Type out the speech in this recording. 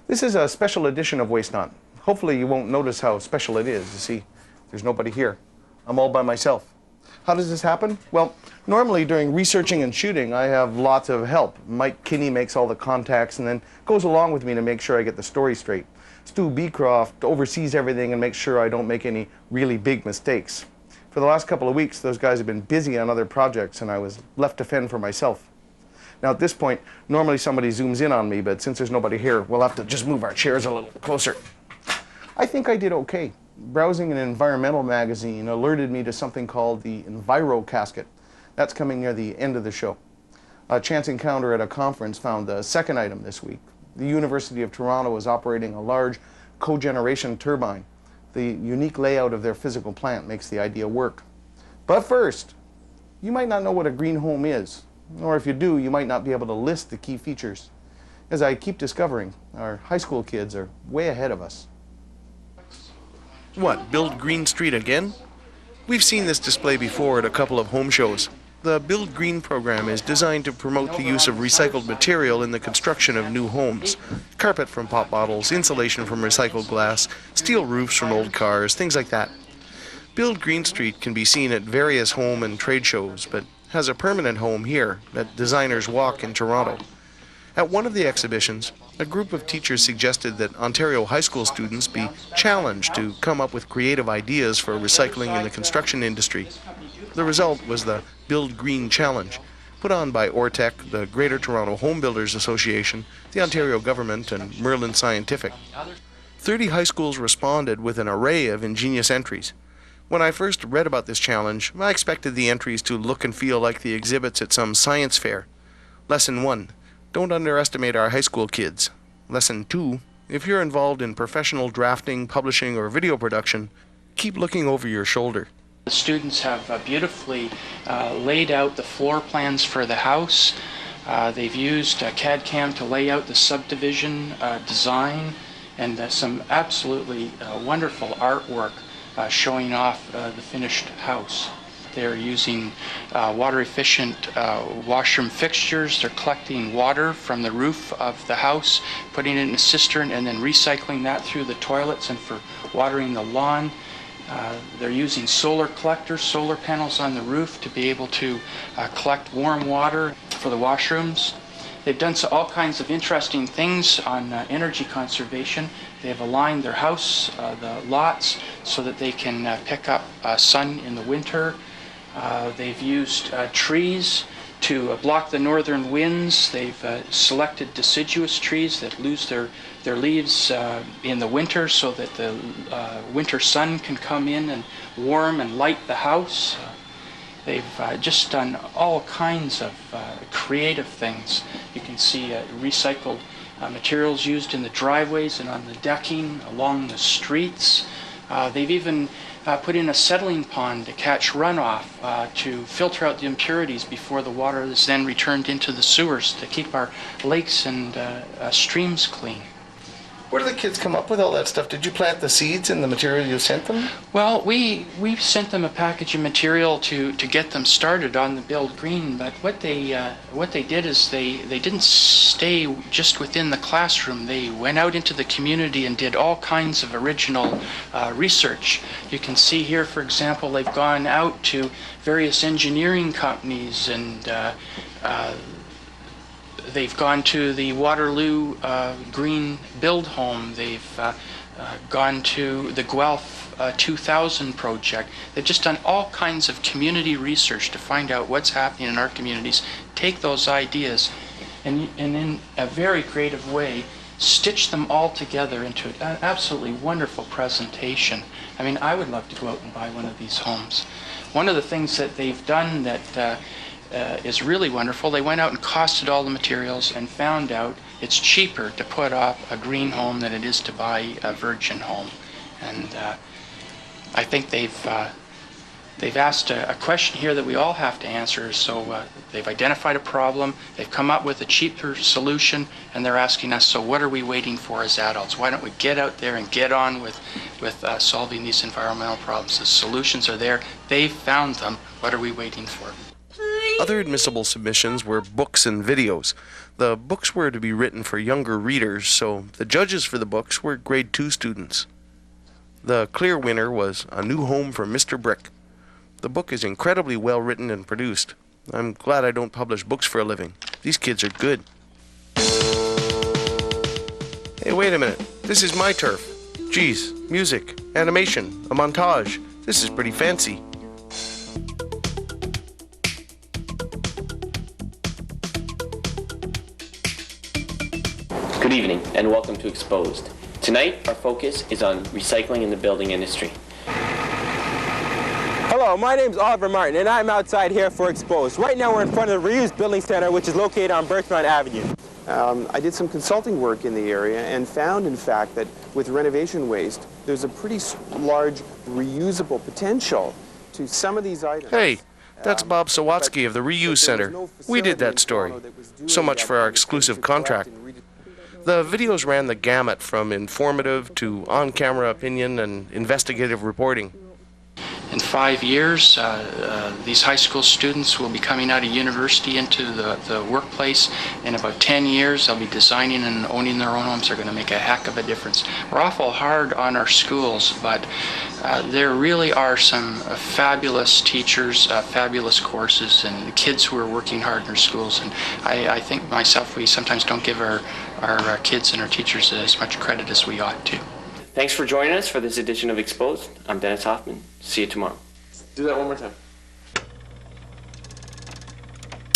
This is a special edition of Wastenot. Hopefully you won't notice how special it is. You see, there's nobody here. I'm all by myself. How does this happen? Well, normally during researching and shooting, I have lots of help. Mike Kinney makes all the contacts and then goes along with me to make sure I get the story straight. Stu Beecroft oversees everything and makes sure I don't make any really big mistakes. For the last couple of weeks, those guys have been busy on other projects and I was left to fend for myself. Now at this point, normally somebody zooms in on me, but since there's nobody here, we'll have to just move our chairs a little closer. I think I did okay. Browsing an environmental magazine alerted me to something called the Enviro Casket. That's coming near the end of the show. A chance encounter at a conference found the second item this week. The University of Toronto is operating a large cogeneration turbine. The unique layout of their physical plant makes the idea work. But first, you might not know what a green home is, or if you do, you might not be able to list the key features. As I keep discovering, our high school kids are way ahead of us. What, Build Green Street again? We've seen this display before at a couple of home shows. The Build Green program is designed to promote the use of recycled material in the construction of new homes. Carpet from pop bottles, insulation from recycled glass, steel roofs from old cars, things like that. Build Green Street can be seen at various home and trade shows, but has a permanent home here at Designers Walk in Toronto. At one of the exhibitions, a group of teachers suggested that Ontario high school students be challenged to come up with creative ideas for recycling in the construction industry. The result was the Build Green Challenge, put on by Ortec, the Greater Toronto Home Builders Association, the Ontario Government, and Merlin Scientific. 30 high schools responded with an array of ingenious entries. When I first read about this challenge, I expected the entries to look and feel like the exhibits at some science fair. Lesson 1. Don't underestimate our high school kids. Lesson 2. If you're involved in professional drafting, publishing, or video production, keep looking over your shoulder. The students have beautifully laid out the floor plans for the house. They've used CAD/CAM to lay out the subdivision design, and some absolutely wonderful artwork showing off the finished house. They're using water-efficient washroom fixtures. They're collecting water from the roof of the house, putting it in a cistern, and then recycling that through the toilets and for watering the lawn. They're using solar collectors, solar panels on the roof to be able to collect warm water for the washrooms. They've done all kinds of interesting things on energy conservation. They've aligned their house, the lots, so that they can pick up sun in the winter. They've used trees to block the northern winds. They've selected deciduous trees that lose their leaves in the winter so that the winter sun can come in and warm and light the house. They've just done all kinds of creative things. You can see recycled materials used in the driveways and on the decking along the streets. They've even put in a settling pond to catch runoff to filter out the impurities before the water is then returned into the sewers to keep our lakes and streams clean. Where do the kids come up with all that stuff? Did you plant the seeds in the material you sent them? Well, we sent them a package of material to get them started on the Build Green, but what they did is they didn't stay just within the classroom. They went out into the community and did all kinds of original research. You can see here, for example, they've gone out to various engineering companies and they've gone to the Waterloo Green Build Home. They've gone to the Guelph 2000 project. They've just done all kinds of community research to find out what's happening in our communities, take those ideas, and in a very creative way, stitch them all together into an absolutely wonderful presentation. I mean, I would love to go out and buy one of these homes. One of the things that they've done that is really wonderful. They went out and costed all the materials and found out it's cheaper to put up a green home than it is to buy a virgin home. And I think they've asked a question here that we all have to answer. So they've identified a problem, they've come up with a cheaper solution, and they're asking us, so what are we waiting for as adults? Why don't we get out there and get on with solving these environmental problems? The solutions are there. They've found them. What are we waiting for? Other admissible submissions were books and videos. The books were to be written for younger readers, so the judges for the books were grade 2 students. The clear winner was A New Home for Mr. Brick. The book is incredibly well written and produced. I'm glad I don't publish books for a living. These kids are good. Hey, wait a minute. This is my turf. Geez, music, animation, a montage. This is pretty fancy. Good evening and welcome to Exposed. Tonight our focus is on recycling in the building industry. Hello, my name is Oliver Martin and I'm outside here for Exposed. Right now we're in front of the Reused Building Center, which is located on Birchmount Avenue. I did some consulting work in the area and found, in fact, that with renovation waste, there's a pretty large reusable potential to some of these items. Hey, that's Bob Sawatsky of the Reuse Center. We did that story. So much for our exclusive contract. The videos ran the gamut from informative to on-camera opinion and investigative reporting. In 5 years, these high school students will be coming out of university into the workplace. In about 10 years, they'll be designing and owning their own homes. They're going to make a heck of a difference. We're awful hard on our schools, but there really are some fabulous teachers, fabulous courses, and kids who are working hard in our schools. And I think myself, we sometimes don't give our kids and our teachers as much credit as we ought to. Thanks for joining us for this edition of Exposed. I'm Dennis Hoffman. See you tomorrow. Do that one more time.